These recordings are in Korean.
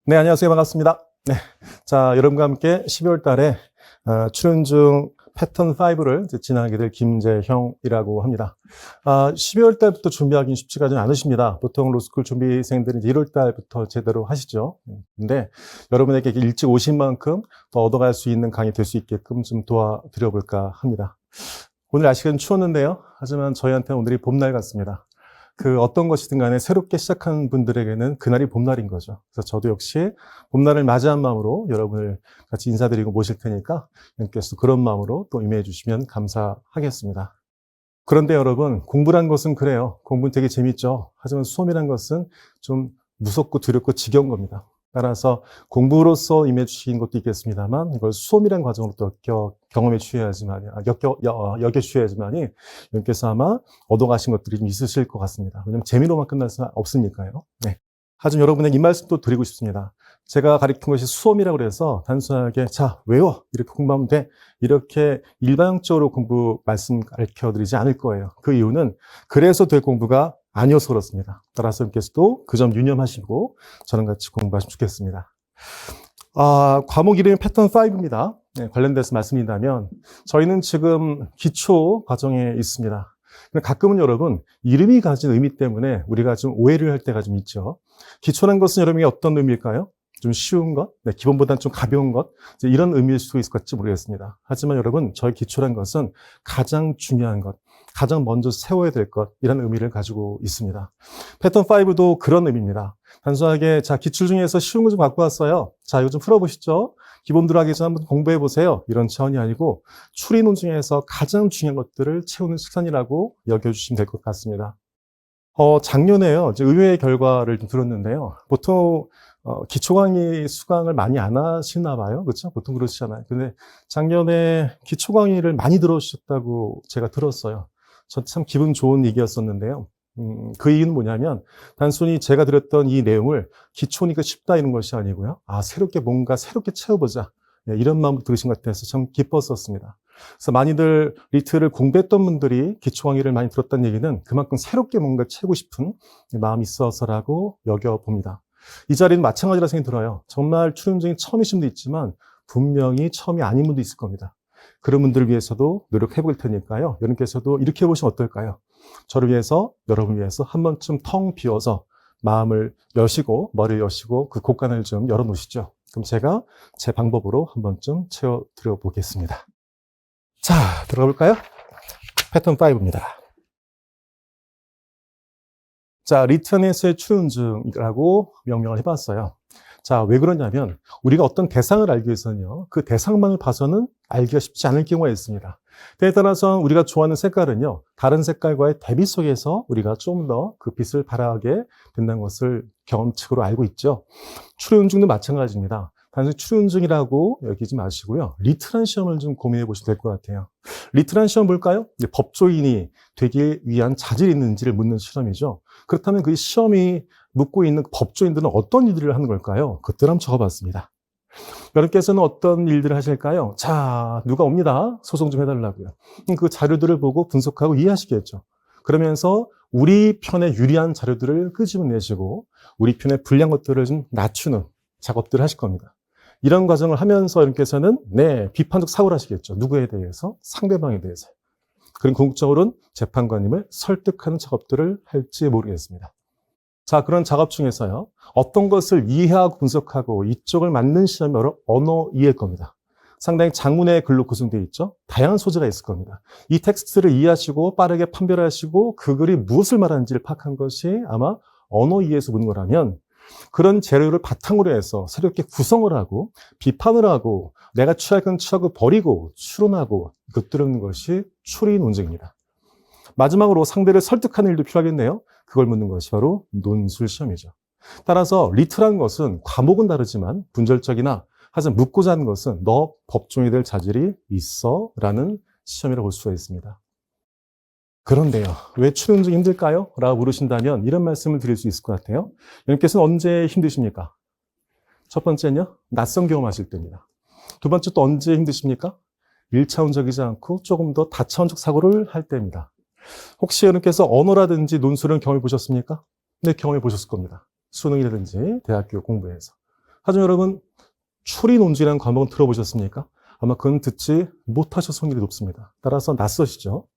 네, 안녕하세요. 반갑습니다. 네. 자, 여러분과 함께 12월 달에 출연중 패턴 5를 진행하게 될 김재형이라고 합니다. 12월 달부터 준비하기는 쉽지가 않으십니다. 보통 로스쿨 준비생들은 1월 달부터 제대로 하시죠. 근데 여러분에게 일찍 오신 만큼 더 얻어갈 수 있는 강의 될 수 있게끔 좀 도와드려 볼까 합니다. 오늘 날씨가 좀 추웠는데요. 하지만 저희한테는 오늘이 봄날 같습니다. 그 어떤 것이든 간에 새롭게 시작하는 분들에게는 그날이 봄날인 거죠. 그래서 저도 역시 봄날을 맞이한 마음으로 여러분을 같이 인사드리고 모실 테니까 여러분께서 그런 마음으로 또 임해해 주시면 감사하겠습니다. 그런데 여러분, 공부란 것은 그래요. 공부는 되게 재밌죠. 하지만 수험이란 것은 좀 무섭고 두렵고 지겨운 겁니다. 따라서 공부로서 임해 주신 것도 있겠습니다만 이걸 수험이라는 과정으로 또 경험해 주셔야지만이, 여겨 주셔야지만이 여러분께서 아마 얻어가신 것들이 좀 있으실 것 같습니다. 왜냐하면 재미로만 끝날 수 없으니까요. 네. 하지만 여러분에게 이 말씀도 드리고 싶습니다. 제가 가르친 것이 수험이라고 해서 단순하게 자 외워 이렇게 공부하면 돼 이렇게 일반적으로 공부 말씀 가르쳐드리지 않을 거예요. 그 이유는 그래서 될 공부가 아니어서 그렇습니다. 따라서 여러분께서도 그 점 유념하시고 저랑 같이 공부하시면 좋겠습니다. 과목 이름이 패턴 5입니다. 네, 관련돼서 말씀드린다면 저희는 지금 기초 과정에 있습니다. 가끔은 여러분 이름이 가진 의미 때문에 우리가 좀 오해를 할 때가 좀 있죠. 기초라는 것은 여러분이 어떤 의미일까요? 좀 쉬운 것, 네, 기본보다는 좀 가벼운 것, 이런 의미일 수 있을지 모르겠습니다. 하지만 여러분, 저희 기초라는 것은 가장 중요한 것, 가장 먼저 세워야 될 것, 이런 의미를 가지고 있습니다. 패턴 5도 그런 의미입니다. 단순하게, 자, 기출 중에서 쉬운 거 좀 갖고 왔어요. 자, 이거 좀 풀어보시죠. 기본으로 하기 전에 한번 공부해 보세요. 이런 차원이 아니고, 추리논 중에서 가장 중요한 것들을 채우는 시간이라고 여겨주시면 될 것 같습니다. 작년에요. 의외의 결과를 좀 들었는데요. 보통, 기초 강의 수강을 많이 안 하시나 봐요. 그렇죠? 보통 그러시잖아요. 근데 작년에 기초 강의를 많이 들어주셨다고 제가 들었어요. 저 참 기분 좋은 얘기였었는데요. 그 이유는 뭐냐면 단순히 제가 드렸던 이 내용을 기초니까 쉽다 이런 것이 아니고요. 새롭게 뭔가 새롭게 채워보자. 네, 이런 마음으로 들으신 것 같아서 참 기뻤었습니다. 그래서 많이들 리트를 공부했던 분들이 기초 강의를 많이 들었다는 얘기는 그만큼 새롭게 뭔가 채우고 싶은 마음이 있어서라고 여겨봅니다. 이 자리는 마찬가지라 생각이 들어요. 정말 출연중에 처음이신 분도 있지만 분명히 처음이 아닌 분도 있을 겁니다. 그런 분들을 위해서도 노력해 볼 테니까요. 여러분께서도 이렇게 해보시면 어떨까요? 저를 위해서, 여러분을 위해서 한 번쯤 텅 비워서 마음을 여시고 머리를 여시고 그 곳간을 좀 열어놓으시죠. 그럼 제가 제 방법으로 한 번쯤 채워드려 보겠습니다. 자, 들어가 볼까요? 패턴 5입니다. 자, 리턴에서의 출연중이라고 명명을 해봤어요. 자, 왜 그러냐면 우리가 어떤 대상을 알기 위해서는요. 그 대상만을 봐서는 알기가 쉽지 않을 경우가 있습니다. 때에 따라서 우리가 좋아하는 색깔은요. 다른 색깔과의 대비 속에서 우리가 좀 더 그 빛을 발하게 된다는 것을 경험칙으로 알고 있죠. 출연중도 마찬가지입니다. 단순히 출연중이라고 여기지 마시고요. 리트란 시험을 좀 고민해 보시면 될 것 같아요. 리트란 시험 볼까요? 법조인이 되기 위한 자질이 있는지를 묻는 시험이죠. 그렇다면 그 시험이 묻고 있는 법조인들은 어떤 일들을 하는 걸까요? 그것들 한번 적어봤습니다. 여러분께서는 어떤 일들을 하실까요? 자, 누가 옵니다. 소송 좀 해달라고요. 그 자료들을 보고 분석하고 이해하시겠죠. 그러면서 우리 편에 유리한 자료들을 끄집어내시고 우리 편에 불리한 것들을 좀 낮추는 작업들을 하실 겁니다. 이런 과정을 하면서 여러분께서는 비판적 사고를 하시겠죠. 누구에 대해서? 상대방에 대해서. 그럼 궁극적으로는 재판관님을 설득하는 작업들을 할지 모르겠습니다. 자, 그런 작업 중에서요. 어떤 것을 이해하고 분석하고 이쪽을 맞는 시험이 바로 언어 이해일 겁니다. 상당히 장문의 글로 구성되어 있죠. 다양한 소재가 있을 겁니다. 이 텍스트를 이해하시고 빠르게 판별하시고 그 글이 무엇을 말하는지를 파악한 것이 아마 언어 이해에서 묻는 거라면 그런 재료를 바탕으로 해서 새롭게 구성을 하고 비판을 하고 내가 취할 건 취하고 버리고 추론하고 곁들이는 것이 추리 논증입니다. 마지막으로 상대를 설득하는 일도 필요하겠네요. 그걸 묻는 것이 바로 논술 시험이죠. 따라서 리트라는 것은 과목은 다르지만 분절적이나 하지만 묻고자 하는 것은 너 법조인이 될 자질이 있어 라는 시험이라고 볼 수가 있습니다. 그런데요. 왜 출연중이 힘들까요? 라고 물으신다면 이런 말씀을 드릴 수 있을 것 같아요. 여러분께서는 언제 힘드십니까? 첫 번째는요. 낯선 경험하실 때입니다. 두 번째 또 언제 힘드십니까? 1차원적이지 않고 조금 더 다차원적 사고를 할 때입니다. 혹시 여러분께서 언어라든지 논술은 경험해 보셨습니까? 네, 경험해 보셨을 겁니다. 수능이라든지 대학교 공부에서. 하지만 여러분, 추리논증이라는 과목은 들어보셨습니까? 아마 그건 듣지 못하셨을 확률이 높습니다. 따라서 낯서시죠?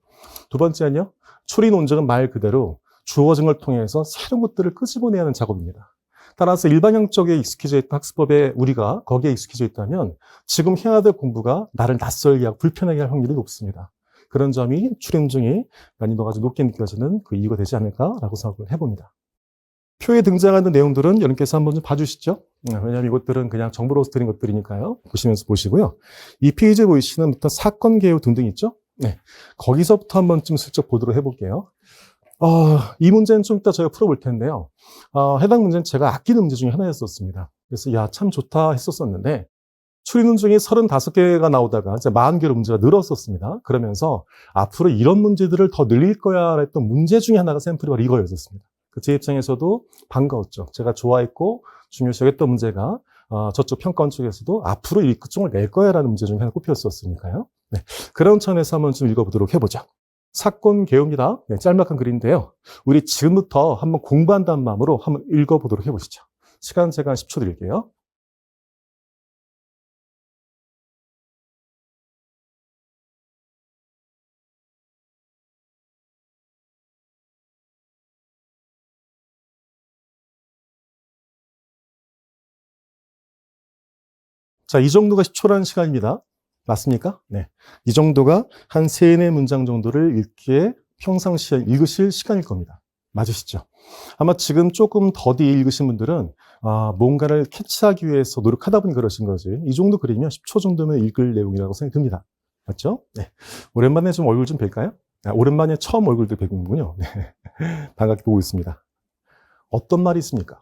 두 번째는요, 추리논증은 말 그대로 주어진 걸 통해서 새로운 것들을 끄집어내야 하는 작업입니다. 따라서 일반형적에 익숙해져 있던 학습법에 우리가 거기에 익숙해져 있다면 지금 해야 될 공부가 나를 낯설게 하고 불편하게 할 확률이 높습니다. 그런 점이 추리논증이 난이도가 아주 높게 느껴지는 그 이유가 되지 않을까라고 생각을 해봅니다. 표에 등장하는 내용들은 여러분께서 한번 좀 봐주시죠. 왜냐하면 이것들은 그냥 정보로서 드린 것들이니까요. 보시면서 보시고요. 이 페이지에 보이시는 부터 사건 개요 등등 있죠? 네. 거기서부터 한번 좀 슬쩍 보도록 해볼게요. 이 문제는 좀 이따 저희가 풀어볼 텐데요. 해당 문제는 제가 아끼는 문제 중에 하나였었습니다. 그래서 야, 참 좋다 했었었는데 추리논증이 35개가 나오다가 이제 40개로 문제가 늘었었습니다. 그러면서 앞으로 이런 문제들을 더 늘릴 거야 했던 문제 중에 하나가 샘플이 바로 이거였었습니다. 제 입장에서도 반가웠죠. 제가 좋아했고 중요시 여겼던 문제가 저쪽 평가원 쪽에서도 앞으로 이 특종을 낼 거야 라는 문제 중에 하나 꼽혔었으니까요. 네, 그런 차원에서 한번 좀 읽어보도록 해보죠. 사건 개요입니다. 네, 짤막한 글인데요. 우리 지금부터 한번 공부한다는 마음으로 한번 읽어보도록 해보시죠. 시간 제가 10초 드릴게요. 자, 이 정도가 10초라는 시간입니다. 맞습니까? 네. 이 정도가 한 3, 4문장 정도를 읽기에 평상시에 읽으실 시간일 겁니다. 맞으시죠? 아마 지금 조금 더디 읽으신 분들은 뭔가를 캐치하기 위해서 노력하다 보니 그러신 거지. 이 정도 글이면 10초 정도면 읽을 내용이라고 생각이 듭니다. 맞죠? 네. 오랜만에 좀 얼굴 좀 뵐까요? 오랜만에 처음 얼굴도 뵙는군요. 네. 반갑게 보고 있습니다. 어떤 말이 있습니까?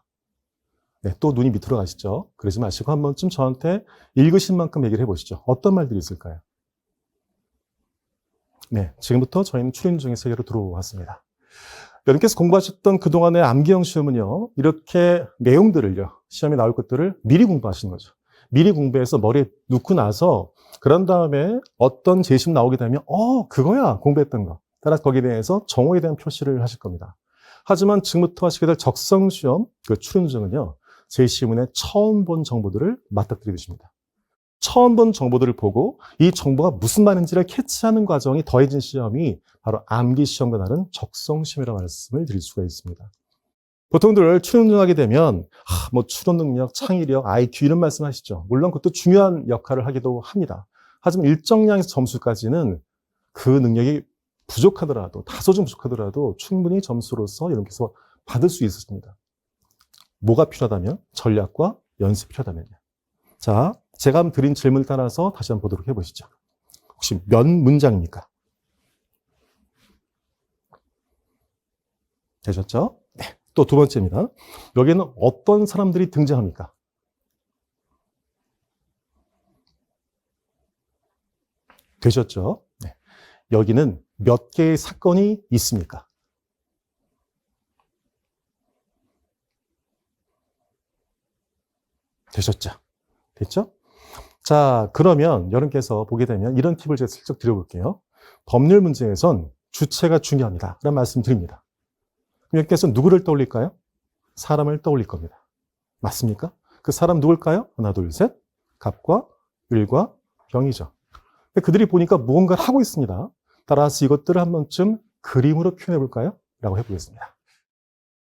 네, 또 눈이 밑으로 가시죠. 그러지 마시고 한 번쯤 저한테 읽으신 만큼 얘기를 해보시죠. 어떤 말들이 있을까요? 네, 지금부터 저희는 추리논증의 세계로 들어왔습니다. 여러분께서 공부하셨던 그동안의 암기형 시험은요, 이렇게 내용들을요, 시험에 나올 것들을 미리 공부하시는 거죠. 미리 공부해서 머리에 넣고 나서 그런 다음에 어떤 제시문 나오게 되면 그거야 공부했던 거. 따라서 거기에 대해서 정오에 대한 표시를 하실 겁니다. 하지만 지금부터 하시게 될 적성시험, 그 추리논증은요, 제시문에 처음 본 정보들을 맞닥뜨리듯입니다. 처음 본 정보들을 보고 이 정보가 무슨 말인지를 캐치하는 과정이 더해진 시험이 바로 암기 시험과 다른 적성시험이라는 말씀을 드릴 수가 있습니다. 보통들 추리논증 하게 되면 추론 능력, 창의력, IQ 이런 말씀 하시죠. 물론 그것도 중요한 역할을 하기도 합니다. 하지만 일정량의 점수까지는 그 능력이 부족하더라도, 다소 좀 부족하더라도 충분히 점수로서 이렇게서 받을 수 있습니다. 뭐가 필요하다면? 전략과 연습이 필요하다면요. 자, 제가 드린 질문을 따라서 다시 한번 보도록 해보시죠. 혹시 몇 문장입니까? 되셨죠? 네. 또 두 번째입니다. 여기에는 어떤 사람들이 등장합니까? 되셨죠? 네. 여기는 몇 개의 사건이 있습니까? 되셨죠? 됐죠? 자, 그러면 여러분께서 보게 되면 이런 팁을 제가 슬쩍 드려볼게요. 법률 문제에선 주체가 중요합니다. 라는 말씀 드립니다. 여러분께서 누구를 떠올릴까요? 사람을 떠올릴 겁니다. 맞습니까? 그 사람 누굴까요? 하나, 둘, 셋. 갑과 을과 병이죠. 그들이 보니까 무언가를 하고 있습니다. 따라서 이것들을 한 번쯤 그림으로 표현해 볼까요? 라고 해보겠습니다.